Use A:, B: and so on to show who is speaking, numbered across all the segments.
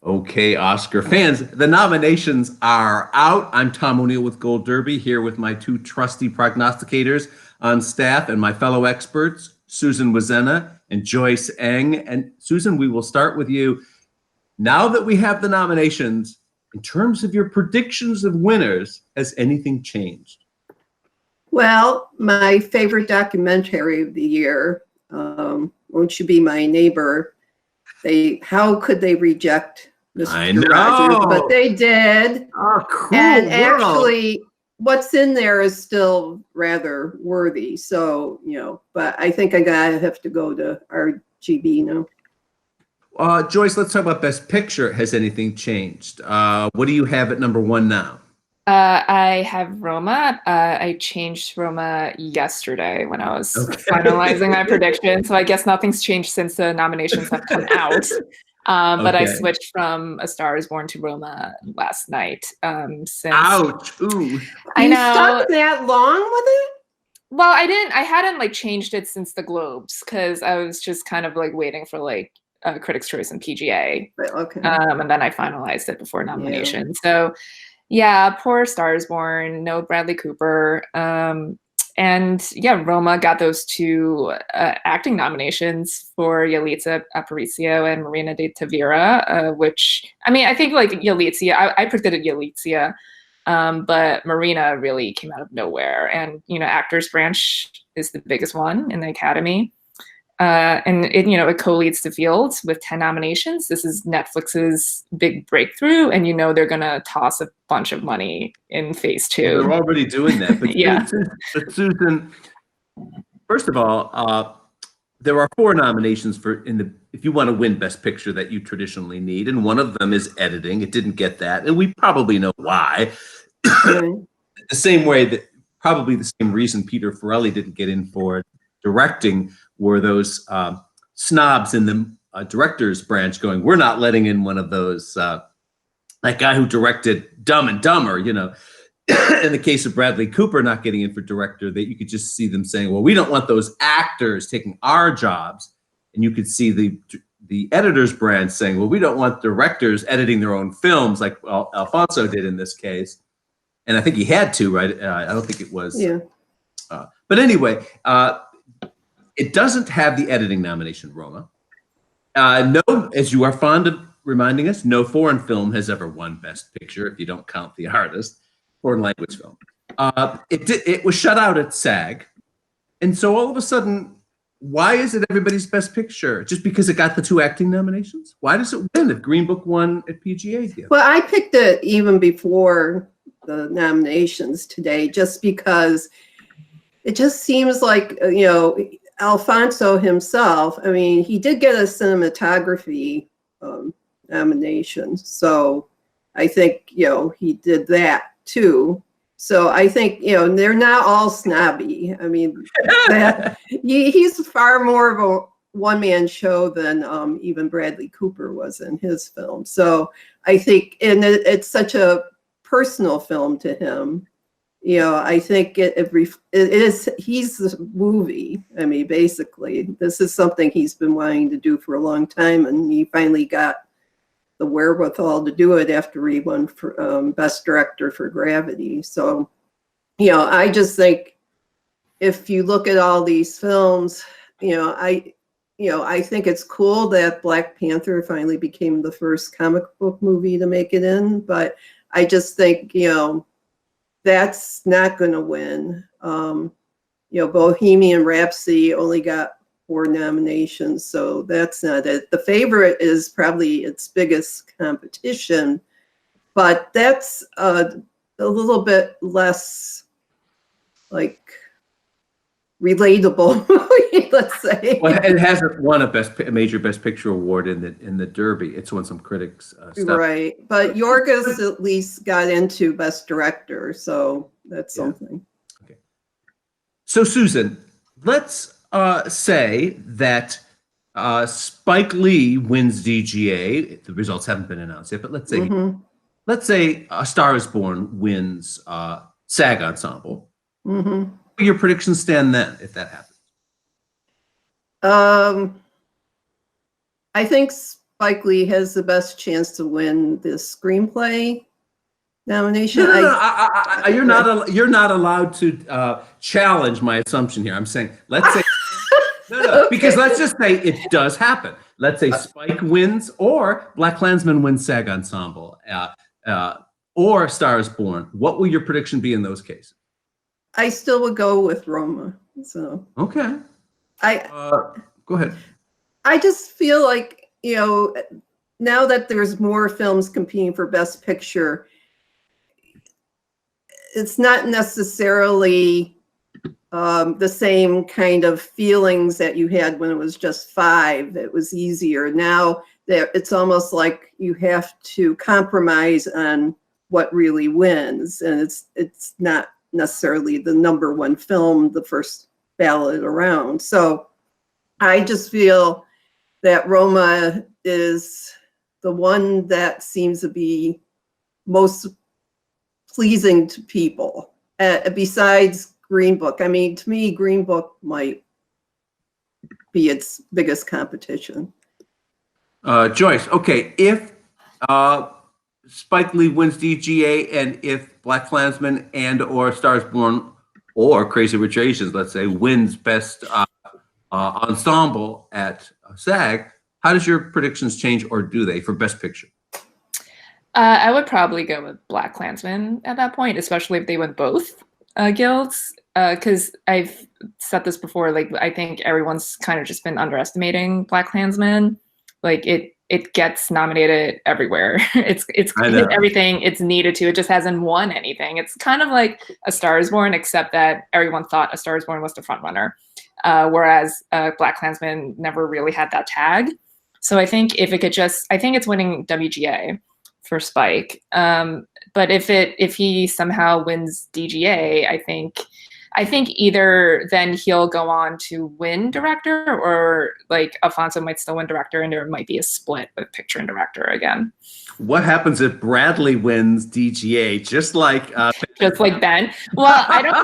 A: Okay, Oscar fans, the nominations are out. I'm Tom O'Neil with Gold Derby, here with my two trusty prognosticators on staff and my fellow experts, Susan Wloszczyna and Joyce Eng. And Susan, we will start with you. Now that we have the nominations, in terms of your predictions of winners, has anything changed?
B: Well, my favorite documentary of the year, Won't You Be My Neighbor? How could they reject Mr. Rogers? But they did.
A: Oh, cool.
B: And actually, what's in there is still rather worthy. So, but I think I gotta have to go to RGB now.
A: Joyce, let's talk about Best Picture. Has anything changed? What do you have at number one now?
C: I have Roma. I changed Roma yesterday when I was finalizing my prediction. So I guess nothing's changed since the nominations have come out. But I switched from A Star Is Born to Roma last night.
A: Ouch! Ooh.
B: I know. You stuck that long with it?
C: Well, I hadn't changed it since the Globes because I was just kind of waiting for Critics' Choice and PGA.
B: Okay.
C: And then I finalized it before nomination. Yeah. So. Yeah, poor Star Is Born, no Bradley Cooper. And yeah, Roma got those two acting nominations for Yalitza Aparicio and Marina de Tavira, which, I think Yalitza, I predicted Yalitza, but Marina really came out of nowhere. And, Actors Branch is the biggest one in the Academy. And it co-leads the field with 10 nominations. This is Netflix's big breakthrough, and they're gonna toss a bunch of money in phase 2.
A: They're already doing that, but
C: yeah.
A: But Susan, first of all, there are 4 nominations if you want to win Best Picture that you traditionally need, and one of them is editing. It didn't get that, and we probably know why. The same reason Peter Farrelly didn't get in for directing were those snobs in the director's branch going, we're not letting in one of those, that guy who directed Dumb and Dumber, In the case of Bradley Cooper not getting in for director, that you could just see them saying, well, we don't want those actors taking our jobs. And you could see the editor's branch saying, well, we don't want directors editing their own films like Alfonso did in this case. And I think he had to, right? I don't think it was.
B: Yeah.
A: But anyway, it doesn't have the editing nomination, Roma. No, as you are fond of reminding us, no foreign film has ever won Best Picture, if you don't count The Artist, foreign language film. It was shut out at SAG. And so all of a sudden, why is it everybody's Best Picture? Just because it got the 2 acting nominations? Why does it win if Green Book won at PGA?
B: Well, I picked it even before the nominations today, just because it just seems like, Alfonso himself, he did get a cinematography nomination. So I think, he did that too. So I think, they're not all snobby. He's far more of a one-man show than even Bradley Cooper was in his film. So I think, and it's such a personal film to him. I think it is, he's the movie. Basically, this is something he's been wanting to do for a long time, and he finally got the wherewithal to do it after he won for Best Director for Gravity. So, I just think if you look at all these films, I think it's cool that Black Panther finally became the first comic book movie to make it in, but I just think, that's not going to win. Bohemian Rhapsody only got 4 nominations, so that's not it. The Favorite is probably its biggest competition, but that's a little bit less relatable, let's say.
A: Well, it hasn't won a major Best Picture award in the Derby. It's won some critics stuff.
B: Right, but Yorgos at least got into Best Director, so that's something.
A: Okay. So Susan, let's say that Spike Lee wins DGA. The results haven't been announced yet, but let's say A Star Is Born wins SAG Ensemble.
B: Mm-hmm.
A: Your predictions stand then, if that happens?
B: I think Spike Lee has the best chance to win this screenplay nomination.
A: No. You're not allowed to challenge my assumption here. I'm saying, let's say, no, because let's just say it does happen. Let's say Spike wins, or BlacKkKlansman wins SAG Ensemble, or Star is Born. What will your prediction be in those cases?
B: I still would go with Roma. So
A: okay, go ahead.
B: I just feel like, you know, now that there's more films competing for Best Picture, it's not necessarily the same kind of feelings that you had when it was just 5. It was easier. Now that it's almost like you have to compromise on what really wins, and it's not necessarily the number 1 film the first ballot around. So I just feel that Roma is the one that seems to be most pleasing to people, besides Green Book. I mean, to me, Green Book might be its biggest competition.
A: Joyce, okay, if Spike Lee wins DGA, and if BlacKkKlansman and or Star is Born or Crazy Rich Asians, let's say, wins Best Ensemble at SAG, how does your predictions change, or do they, for Best Picture?
C: I would probably go with BlacKkKlansman at that point, especially if they win both guilds. Because I've said this before, like, I think everyone's kind of just been underestimating BlacKkKlansman. Like, it gets nominated everywhere. It's hit everything it's needed to. It just hasn't won anything. It's kind of like A Star is Born, except that everyone thought A Star is Born was the front runner, whereas BlacKkKlansman never really had that tag. So I think if it could I think it's winning WGA for Spike. But if he somehow wins DGA, I think either then he'll go on to win director, or like Alfonso might still win director, and there might be a split with picture and director again.
A: What happens if Bradley wins DGA, just like
C: Ben? Well, I don't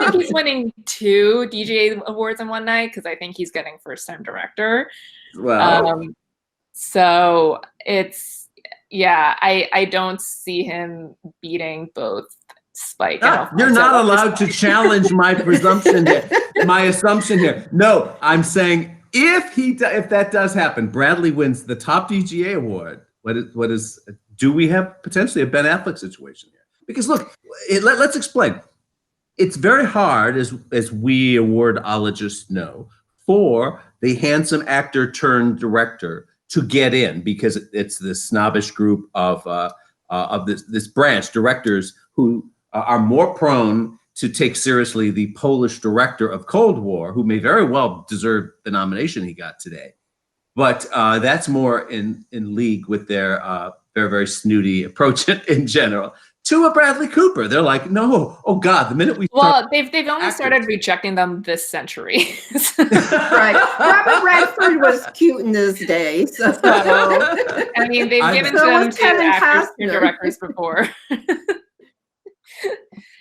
C: think he's winning 2 DGA awards in one night, because I think he's getting first time director.
A: Well,
C: so it's, yeah, I don't see him beating both Spike.
A: You're not allowed to challenge my presumption here, my assumption here. No, I'm saying if that does happen, Bradley wins the top DGA award. Do we have potentially a Ben Affleck situation here? Because look, let's explain. It's very hard, as we awardologists know, for the handsome actor turned director to get in, because it's this snobbish group of this branch, directors who are more prone to take seriously the Polish director of Cold War, who may very well deserve the nomination he got today. But that's more in league with their very, very snooty approach in general. To a Bradley Cooper, they're like, no, oh God, the minute we start.
C: Well, they've only started rejecting them this century.
B: Right. Robert Redford was cute in his day. So
C: I mean, they've given them to actors and directors before.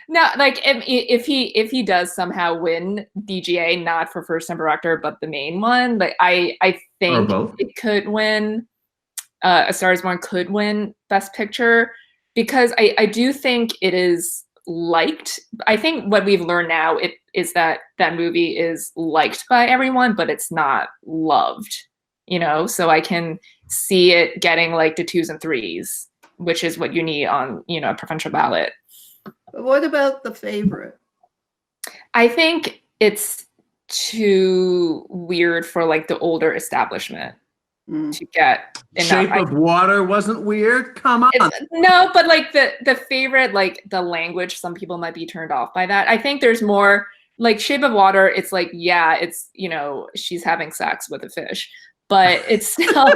C: No, like if he does somehow win DGA, not for first time director, but the main one, like I think it could win. A Star is Born could win Best Picture, because I do think it is liked. I think what we've learned now is that movie is liked by everyone, but it's not loved. So I can see it getting like the 2s and 3s, which is what you need on a provincial ballot.
B: But what about The Favorite?
C: I think it's too weird for like the older establishment to get.
A: Shape of Water wasn't weird. Come on.
C: No, but like the Favorite, like the language, some people might be turned off by that. I think there's more like Shape of Water. It's like, yeah, it's she's having sex with a fish, but it's still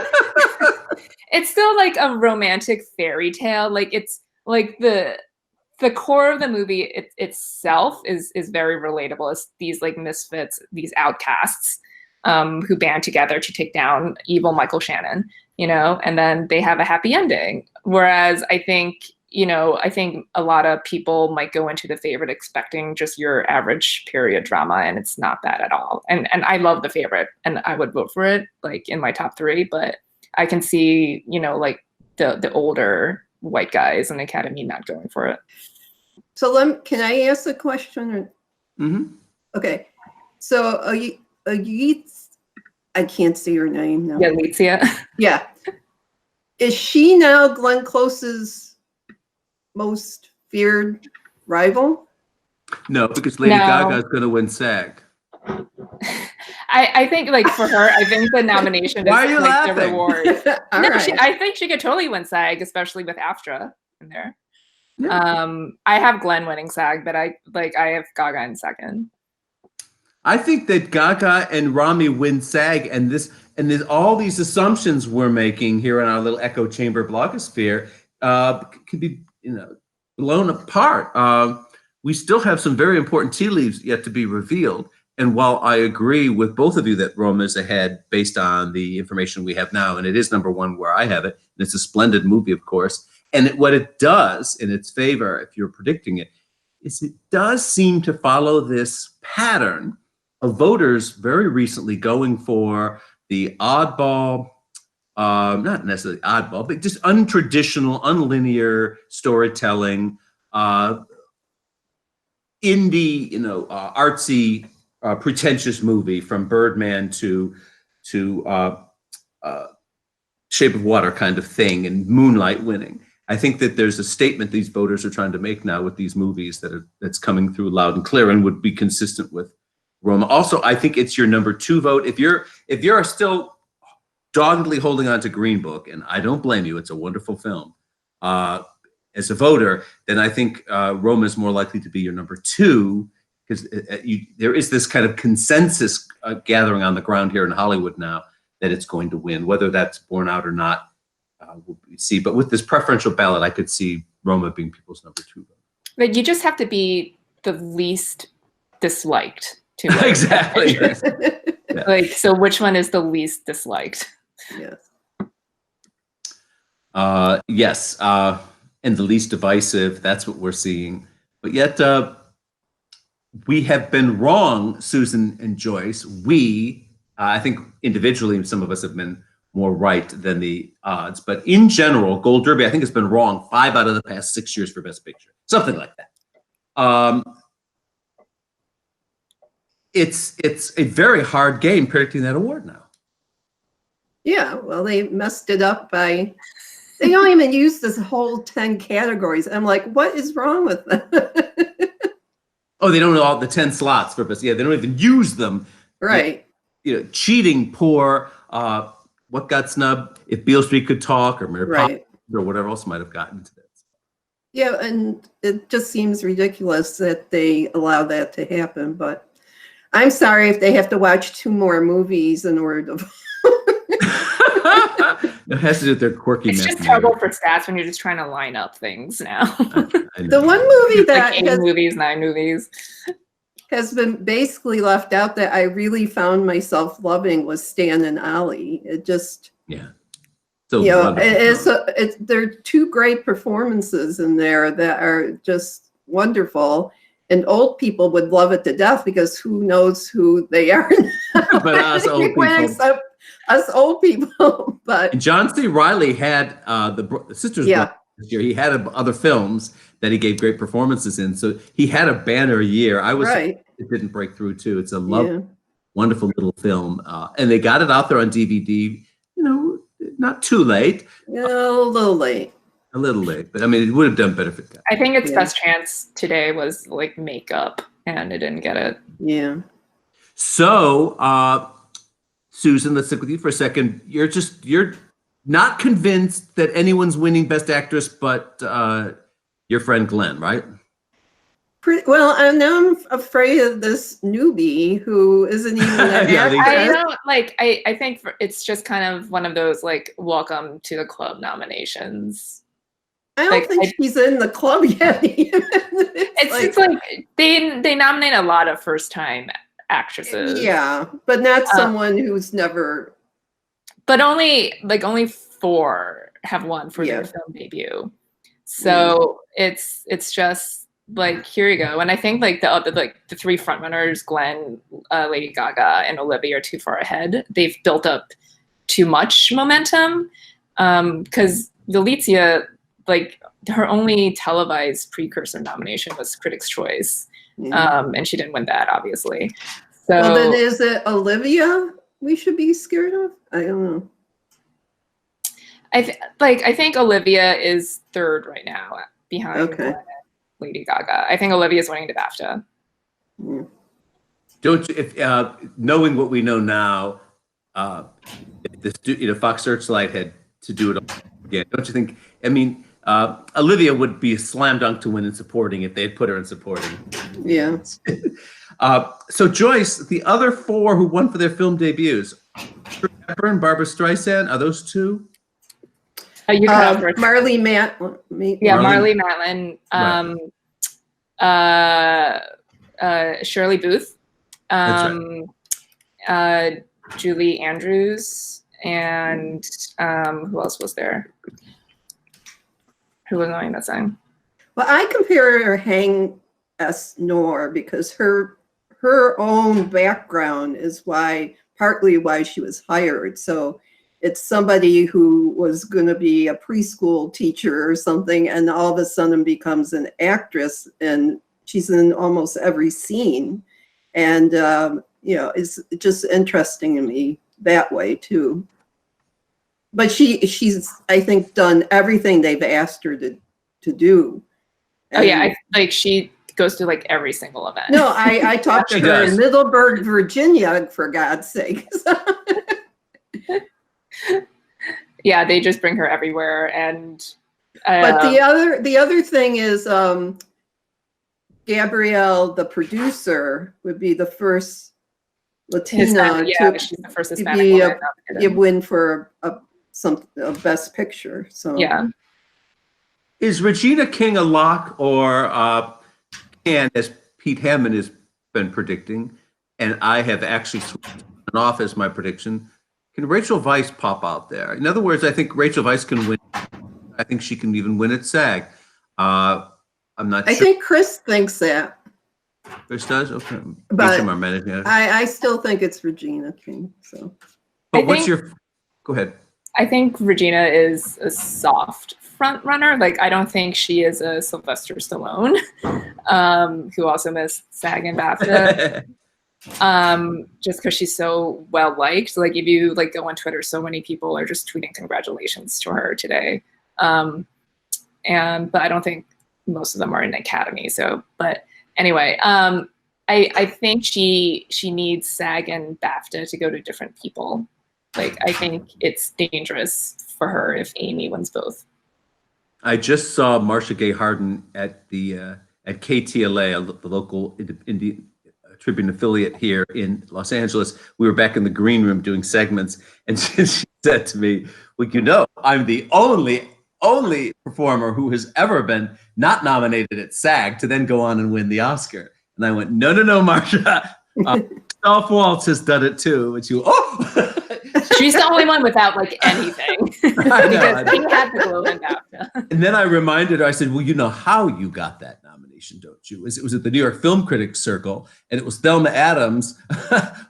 C: it's still like a romantic fairy tale. Like it's like the core of the movie itself is very relatable. It's these like misfits, these outcasts who band together to take down evil Michael Shannon, and then they have a happy ending. Whereas I think a lot of people might go into The Favorite expecting just your average period drama, and it's not that at all. And I love The Favorite, and I would vote for it like in my top 3, but I can see, like the older white guys in the Academy not going for it.
B: So can I ask a question?
A: Mm-hmm.
B: Okay. So I can't see her name now.
C: Yeah, Alicia.
B: Yeah. Is she now Glenn Close's most feared rival?
A: No, because Lady Gaga is going to win SAG.
C: I think, like, for her, I think the nomination
A: Why
C: is
A: are you
C: like the
A: laughing?
C: reward.
B: All
C: No,
B: right.
C: I think she could totally win SAG, especially with AFTRA in there.
A: Yeah.
C: I have Glenn winning SAG, but I have Gaga in second.
A: I think that Gaga and Rami win SAG, and there's all these assumptions we're making here in our little echo chamber blogosphere could be blown apart. We still have some very important tea leaves yet to be revealed. And while I agree with both of you that Roma is ahead based on the information we have now, and it is number one where I have it, and it's a splendid movie, of course. And what it does in its favor, if you're predicting it, is it does seem to follow this pattern of voters very recently going for the oddball, not necessarily oddball, but just untraditional, unlinear storytelling, indie, artsy, pretentious movie from Birdman to Shape of Water kind of thing, and Moonlight winning. I think that there's a statement these voters are trying to make now with these movies that's coming through loud and clear and would be consistent with Roma. Also, I think it's your number two vote. If you're still doggedly holding on to Green Book, and I don't blame you, it's a wonderful film, as a voter, then I think Roma is more likely to be your number two, because there is this kind of consensus gathering on the ground here in Hollywood now that it's going to win. Whether that's borne out or not, we'll see. But with this preferential ballot, I could see Roma being people's number two vote.
C: But you just have to be the least disliked to win.
A: Exactly. Yes.
C: Yeah. Like, so which one is the least disliked?
B: Yes.
A: Yes. And the least divisive, that's what we're seeing. But yet, we have been wrong, Susan and Joyce. I think individually, some of us have been more right than the odds. But in general, Gold Derby, I think, has been wrong 5 out of the past 6 years for Best Picture. Something like that. It's a very hard game predicting that award now.
B: Yeah, well, they messed it up by... They don't even use this whole 10 categories. I'm like, what is wrong with them?
A: Oh, they don't know all the 10 slots for Best. Yeah, they don't even use them.
B: Right.
A: Cheating, poor. What got snubbed? If Beale Street Could Talk, or Mary Poppins, or whatever else might have gotten to this.
B: Yeah, and it just seems ridiculous that they allow that to happen. But I'm sorry if they have to watch 2 more movies in order to...
A: It has to do with their quirky.
C: It's just terrible for stats when you're just trying to line up things now.
B: The one movie that
C: like 8 movies, 9 movies
B: has been basically left out that I really found myself loving was Stan and Ollie. It just,
A: so
B: there are 2 great performances in there that are just wonderful. And old people would love it to death because who knows who they are.
A: But us old people.
B: Except us old people. But
A: and John C. Reilly had the Sisters this year. He had other films that he gave great performances in. So he had a banner year. It didn't break through too. It's a lovely, wonderful little film. And they got it out there on DVD, not too late.
B: A little late.
A: A little late, but I mean, it would have done better if it got.
C: I think its best chance today was like Makeup, and it didn't get it.
B: Yeah.
A: So, Susan, let's stick with you for a second. You're not convinced that anyone's winning Best Actress, but your friend Glenn, right?
B: Well, I'm afraid of this newbie who isn't even an actor.
C: I don't like. I think it's just kind of one of those like welcome to the club nominations.
B: I don't think she's in the club yet.
C: It's like they nominate a lot of first-time actresses.
B: Yeah, but not someone who's never.
C: But only 4 have won for their film debut. So it's just like, here you go. And I think like the 3 frontrunners, Glenn, Lady Gaga, and Olivia, are too far ahead. They've built up too much momentum, because Letitia, like her only televised precursor nomination was Critics' Choice, and she didn't win that, obviously. So
B: well, then is it Olivia we should be scared of? I don't know.
C: I think Olivia is third right now behind Lady Gaga. I think Olivia is winning the BAFTA.
B: Yeah.
A: Don't you, if knowing what we know now, if this, Fox Searchlight had to do it all again, don't you think? I mean, Olivia would be a slam dunk to win in supporting if they had put her in supporting.
B: Yeah.
A: So Joyce, the other four who won for their film debuts, Pepper and Barbara Streisand, are those two?
C: You cut out first.
B: Marlee
C: Matlin, Shirley Booth, Julie Andrews, and who else was there? Who was knowing that song?
B: Well, I compare her Hang S. Noor because her own background is partly why she was hired. So it's somebody who was going to be a preschool teacher or something, and all of a sudden becomes an actress, and she's in almost every scene. And, it's just interesting to me that way too. But she's, I think, done everything they've asked her to do. And
C: she goes to like every single event.
B: No, I talked to her in Middleburg, Virginia, for God's sake.
C: Yeah, they just bring her everywhere, and
B: but the other thing is Gabrielle, the producer, would be the first Latina
C: she's the first Hispanic woman
B: win for a Best Picture. So
C: yeah,
A: is Regina King a lock, or as Pete Hammond has been predicting, and I have actually switched off as my prediction? Can Rachel Weisz pop out there? In other words, I think Rachel Weisz can win. I think she can even win at SAG. I'm not sure.
B: I think Chris thinks that.
A: Chris does? Okay.
B: But I still think it's Regina King. So.
A: But go ahead.
C: I think Regina is a soft front runner. Like, I don't think she is a Sylvester Stallone, who also missed SAG and BAFTA. Just because she's so well liked. Like, if you go on Twitter, so many people are just tweeting congratulations to her today. But I don't think most of them are in the Academy. So, but anyway, I think she needs SAG and BAFTA to go to different people. Like, I think it's dangerous for her if Amy wins both.
A: I just saw Marcia Gay Harden at KTLA, the local Indian Tribune affiliate here in Los Angeles. We were back in the green room doing segments, and she said to me, "Well, I'm the only performer who has ever been not nominated at SAG to then go on and win the Oscar." And I went, "No, Marcia. Ralph Waltz has done it too." And she went, "Oh."
C: She's the only one without anything. Because he had the Globe and BAFTA.
A: And then I reminded her, I said, "Well, you know how you got that nomination, don't you? It was at the New York Film Critics Circle, and it was Thelma Adams,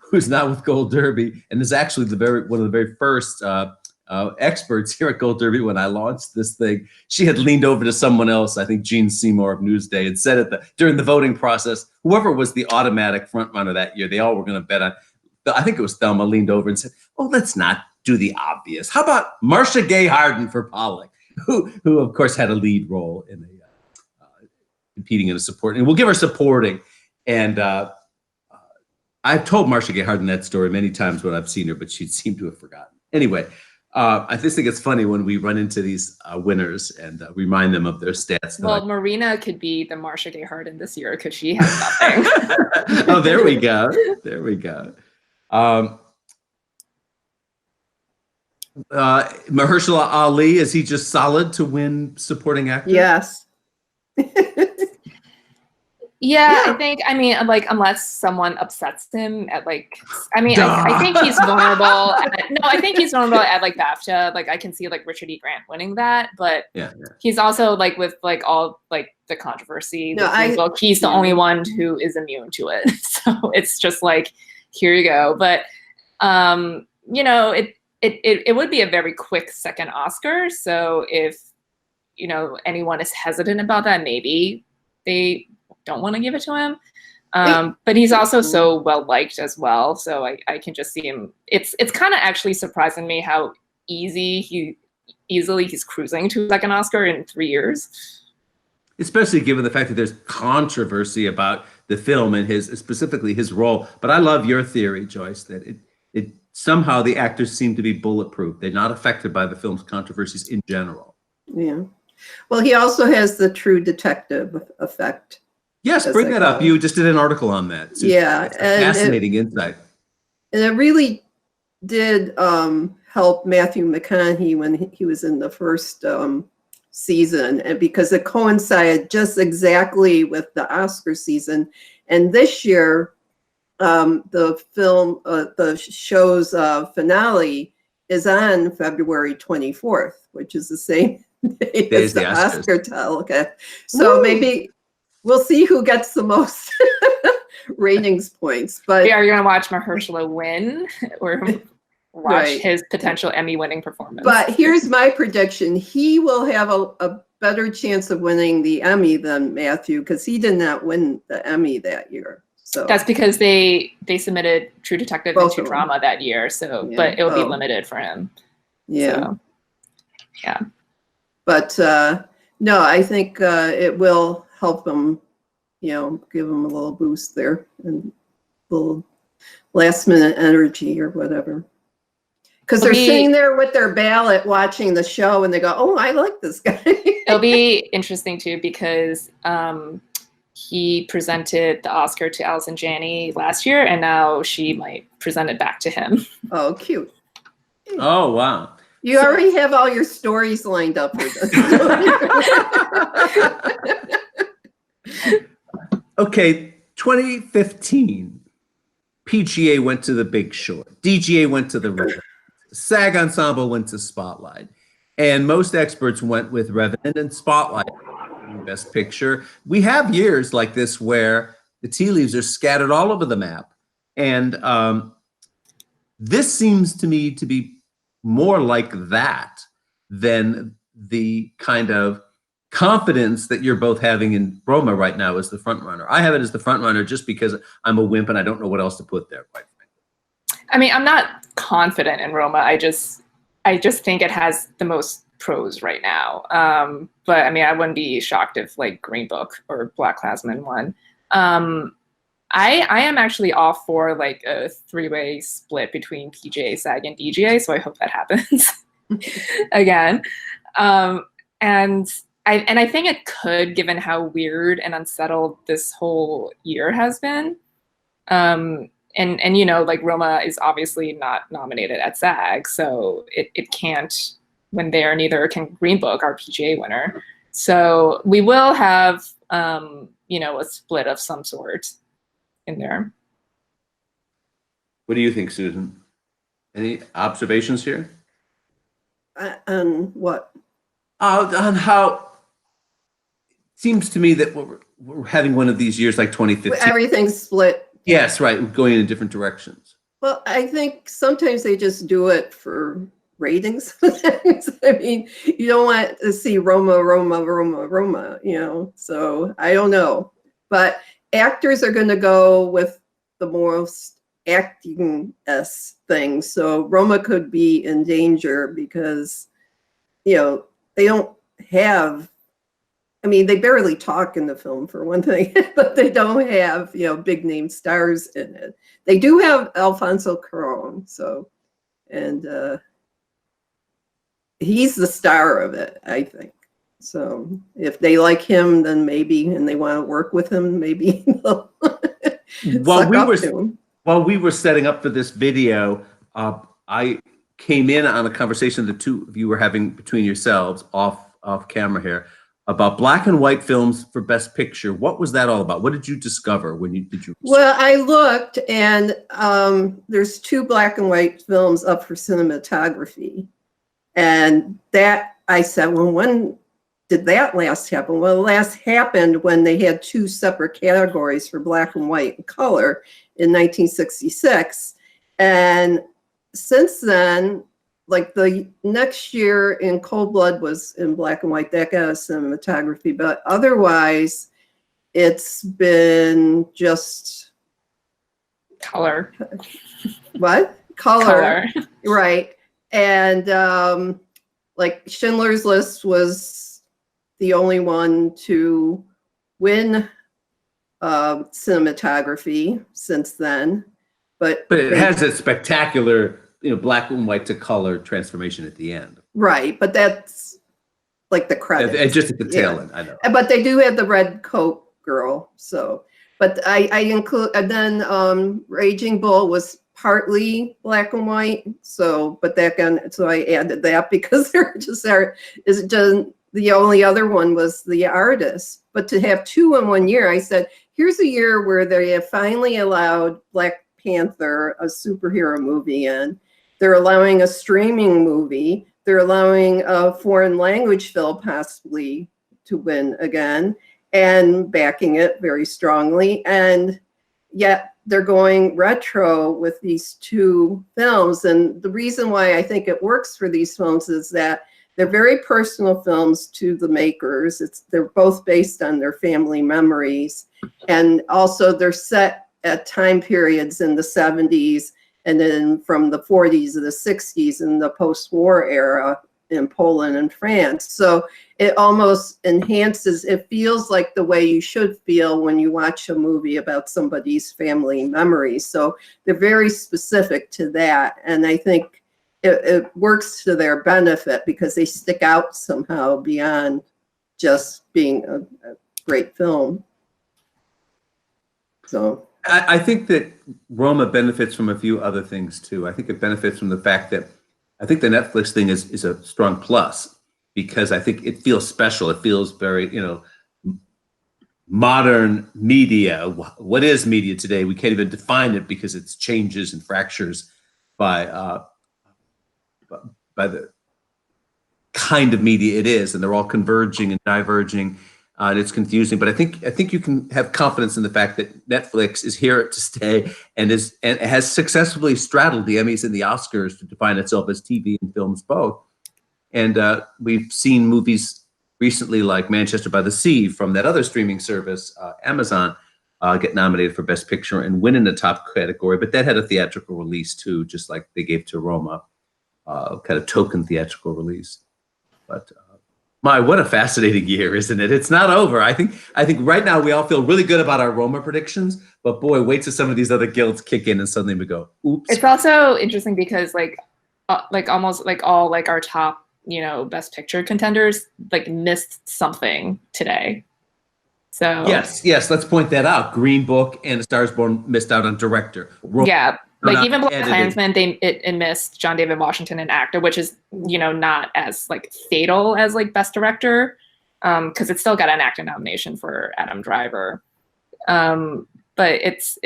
A: who's now with Gold Derby, and is actually one of the very first experts here at Gold Derby when I launched this thing. She had leaned over to someone else, I think Gene Seymour of Newsday, and said during the voting process, whoever was the automatic front runner that year, they all were going to bet on. I think it was Thelma leaned over and said, "Oh, let's not do the obvious. How about Marcia Gay Harden for Pollock, who of course had a lead role in competing in a supporting. And we'll give her supporting." And I've told Marcia Gay Harden that story many times when I've seen her, but she seemed to have forgotten. Anyway, I just think it's funny when we run into these winners and remind them of their stats.
C: Well, Marina could be the Marcia Gay Harden this year because she has nothing.
A: Oh, there we go. There we go. Mahershala Ali, is he just solid to win supporting actor?
B: Yes.
C: Yeah, I think, unless someone upsets him at I think he's vulnerable. I think he's vulnerable at BAFTA. I can see Richard E. Grant winning that, but he's also with all the controversy. No, he's the only one who is immune to it. So it's just here you go. But it would be a very quick second Oscar. So if, you know, anyone is hesitant about that, maybe they don't want to give it to him. But he's also so well liked as well. So I can just see him. It's kind of actually surprising me how easily he's cruising to a second Oscar in 3 years.
A: Especially given the fact that there's controversy about the film and specifically his role. But I love your theory, Joyce, that it somehow the actors seem to be bulletproof. They're not affected by the film's controversies in general.
B: Yeah. Well, he also has the True Detective effect.
A: Yes, bring that up. You just did an article on that. So
B: yeah.
A: it's a fascinating insight.
B: And it really did help Matthew McConaughey when he was in the first season, and because it coincided just exactly with the Oscar season. And this year, the show's finale is on February 24th, which is the same day as the Oscar telecast. So maybe we'll see who gets the most ratings points. But
C: are you going to watch Mahershala win or watch his potential Emmy-winning performance?
B: But here's my prediction: he will have a better chance of winning the Emmy than Matthew, because he did not win the Emmy that year. So
C: that's because they submitted True Detective into drama that year. So, but it will be limited for him.
B: Yeah.
C: So, yeah.
B: But no, I think it will help him, you know, give him a little boost there and a little last minute energy or whatever. Because they're sitting there with their ballot watching the show and they go, oh, I like this guy.
C: It'll be interesting too, because he presented the Oscar to Allison Janney last year, and now she might present it back to him.
B: Oh, cute.
A: Oh, wow.
B: You already have all your stories lined up for this.
A: Okay, 2015, PGA went to The Big Short. DGA went to The Revenant. SAG Ensemble went to Spotlight. And most experts went with Revenant and Spotlight Best Picture. We have years like this where the tea leaves are scattered all over the map. And this seems to me to be more like that than the kind of confidence that you're both having in Roma right now as the front runner. I have it as the front runner just because I'm a wimp and I don't know what else to put there, quite frankly.
C: I mean, I'm not confident in Roma. I just think it has the most pros right now. But I mean, I wouldn't be shocked if like Green Book or Black Klansman won. I am actually all for like a three-way split between PGA, SAG, and DGA, so I hope that happens again. And I think it could, given how weird and unsettled this whole year has been. And you know, like Roma is obviously not nominated at SAG, so it can't win there. Neither can Green Book, our PGA winner. So we will have you know, a split of some sort in there.
A: What do you think, Susan? Any observations here?
B: On what?
A: On how it seems to me that we're having one of these years like 2015.
B: Everything's split.
A: Yes, right. Going in different directions.
B: Well, I think sometimes they just do it for ratings. I mean, you don't want to see Roma, you know, so I don't know. But actors are going to go with the most acting-esque thing. So Roma could be in danger because, you know, they don't have, I mean, they barely talk in the film for one thing, but they don't have, you know, big name stars in it. They do have Alfonso Cuarón, so, and he's the star of it, I think. So if they like him, then maybe, and they want to work with him, maybe they'll
A: While we were setting up for this video, I came in on a conversation the two of you were having between yourselves off camera here about black and white films for Best Picture. What was that all about? What did you discover when you did your research? Well,
B: I looked, and there's 2 black and white films up for cinematography. And that, I said, well, when did that last happen? Well, it last happened when they had 2 separate categories for black and white and color in 1966. And since then, like the next year in Cold Blood was in black and white. That got a cinematography, but otherwise it's been just
C: Color.
B: what? Color. Right. And like Schindler's List was the only one to win cinematography since then. But
A: it has a spectacular, black and white to color transformation at the end.
B: Right, but that's like the credits.
A: Just at the tail end, I know.
B: But they do have the red coat girl. So, but I include, and then Raging Bull was partly black and white. So, but that gun, so I added that because they're just the only other one was The Artist. But to have two in 1 year, I said, here's a year where they have finally allowed Black Panther, a superhero movie, in. They're allowing a streaming movie. They're allowing a foreign language film possibly to win again and backing it very strongly. And yet they're going retro with these two films. And the reason why I think it works for these films is that they're very personal films to the makers. They're both based on their family memories. And also they're set at time periods in the 70s and then from the 40s to the 60s in the post-war era in Poland and France. So it almost enhances, it feels like the way you should feel when you watch a movie about somebody's family memories. So they're very specific to that. And I think it works to their benefit because they stick out somehow beyond just being a great film. So
A: I think that Roma benefits from a few other things too. I think it benefits from the fact that I think the Netflix thing is a strong plus because I think it feels special. It feels very, modern media. What is media today? We can't even define it because it changes and fractures by the kind of media it is, and they're all converging and diverging. And it's confusing, but I think you can have confidence in the fact that Netflix is here to stay and has successfully straddled the Emmys and the Oscars to define itself as TV and films both. And we've seen movies recently like Manchester by the Sea from that other streaming service, Amazon, get nominated for Best Picture and win in the top category. But that had a theatrical release too, just like they gave to Roma, kind of token theatrical release. But my, what a fascinating year, isn't it? It's not over. I think right now we all feel really good about our Roma predictions, but boy, wait till some of these other guilds kick in and suddenly we go, oops.
C: It's also interesting because almost all our top, Best Picture contenders missed something today. So
A: yes, let's point that out. Green Book and A Star Is Born missed out on director.
C: Yeah. Even Black Klansman, it missed John David Washington and actor, which is not as fatal as Best Director, because it still got an acting nomination for Adam Driver. But it's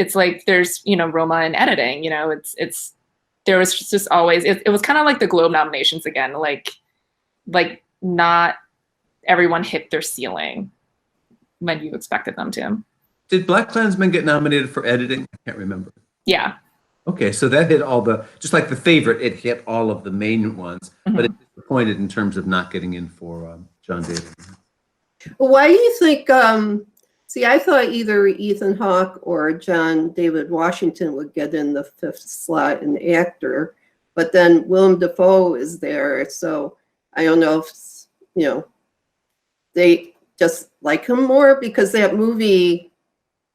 C: there's Roma and editing. There was just always it was kind of like the Globe nominations again. Not everyone hit their ceiling when you expected them to.
A: Did Black Klansman get nominated for editing? I can't remember.
C: Yeah.
A: Okay, so that hit all just like The Favorite, it hit all of the main ones, but it's disappointed in terms of not getting in for John David.
B: Well, why do you think, see, I thought either Ethan Hawke or John David Washington would get in the fifth slot in actor, but then Willem Dafoe is there, so I don't know if, they just like him more because that movie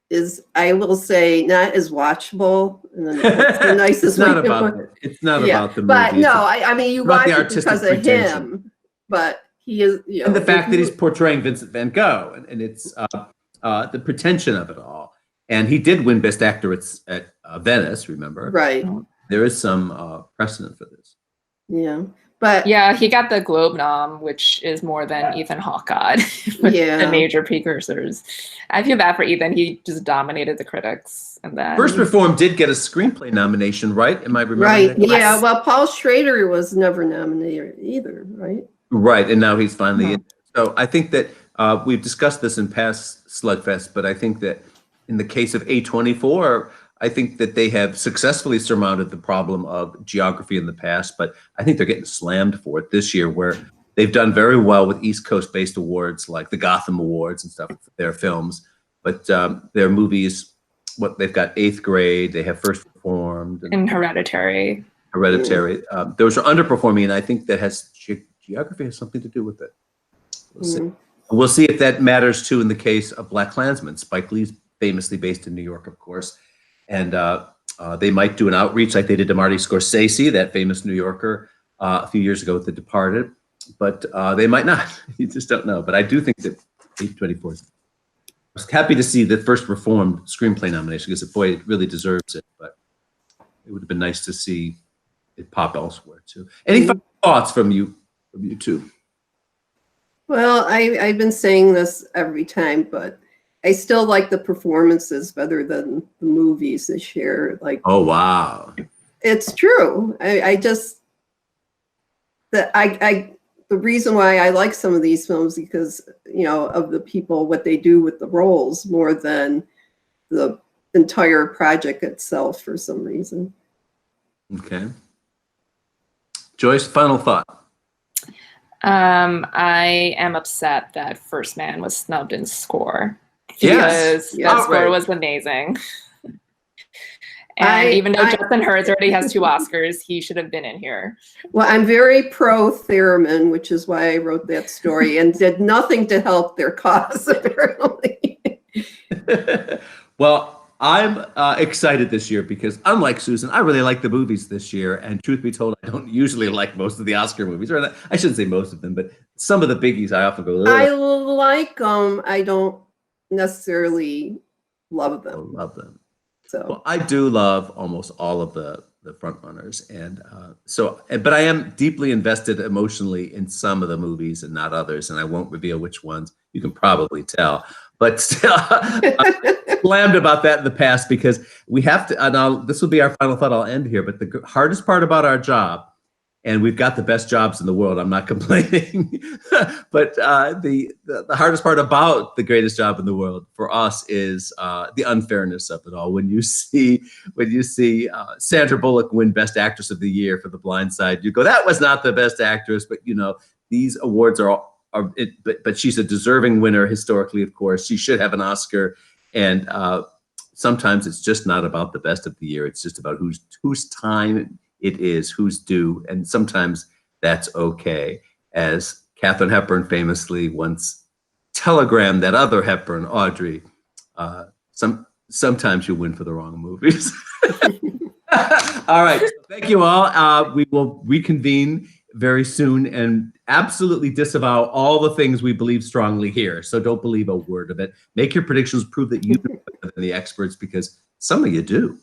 B: is, I will say, not as watchable. And then it's the nicest
A: it's not about it. It's not about the movie.
B: But no, I mean, you watch it because of him, but he is,
A: and the fact that he's portraying Vincent van Gogh, and it's the pretension of it all. And he did win Best Actor at Venice, remember?
B: Right.
A: There is some precedent for this.
B: Yeah. But
C: yeah, he got the Globe nom, which is more than Ethan Hawke got with the major precursors. I feel bad for Ethan. He just dominated the critics. And then
A: First Reform did get a screenplay nomination, right? Am I remembering that?
B: Yeah, well, Paul Schrader was never nominated either, right?
A: Right, and now he's finally in. So I think that we've discussed this in past Slugfest, but I think that in the case of A24, I think that they have successfully surmounted the problem of geography in the past, but I think they're getting slammed for it this year, where they've done very well with East Coast-based awards like the Gotham Awards and stuff for their films. But their movies, what they've got, Eighth Grade, they have First Reformed,
C: and Hereditary.
A: Hereditary. Those are underperforming, and I think that has geography has something to do with it. We'll see if that matters too in the case of BlacKkKlansman. Spike Lee's famously based in New York, of course, and they might do an outreach like they did to Marty Scorsese, that famous New Yorker, a few years ago with The Departed, but they might not. You just don't know. But I do think that A24 is. I was happy to see the First Reformed screenplay nomination because, boy, it really deserves it. But it would have been nice to see it pop elsewhere too. Any final thoughts from you two?
B: Well, I've been saying this every time, but I still like the performances better than the movies this year. Like,
A: oh wow,
B: it's true. The reason why I like some of these films because of the people, what they do with the roles more than the entire project itself for some reason.
A: Okay, Joyce, final thought.
C: I am upset that First Man was snubbed in score
A: Yes,
C: because that score was amazing. And even though Justin Hurst already has 2 Oscars, he should have been in here.
B: Well, I'm very pro Theremin, which is why I wrote that story, and did nothing to help their cause, apparently.
A: Well, I'm excited this year because, unlike Susan, I really like the movies this year. And truth be told, I don't usually like most of the Oscar movies, or I shouldn't say most of them, but some of the biggies I often go, ugh.
B: I like them. I don't necessarily love them.
A: I love them.
B: So
A: well, I do love almost all of the front runners, and but I am deeply invested emotionally in some of the movies and not others, and I won't reveal which ones. You can probably tell, but still, I'm slammed about that in the past because we have to. And this will be our final thought. I'll end here, but the hardest part about our job. And we've got the best jobs in the world. I'm not complaining, but the hardest part about the greatest job in the world for us is the unfairness of it all. When you see Sandra Bullock win Best Actress of the Year for The Blind Side, you go, that was not the best actress, but these awards but she's a deserving winner historically, of course. She should have an Oscar, and sometimes it's just not about the best of the year. It's just about whose time it is, who's due, and sometimes that's okay. As Katharine Hepburn famously once telegrammed that other Hepburn, Audrey, sometimes you win for the wrong movies. All right, so thank you all. We will reconvene very soon and absolutely disavow all the things we believe strongly here. So don't believe a word of it. Make your predictions, prove that you know better than the experts, because some of you do.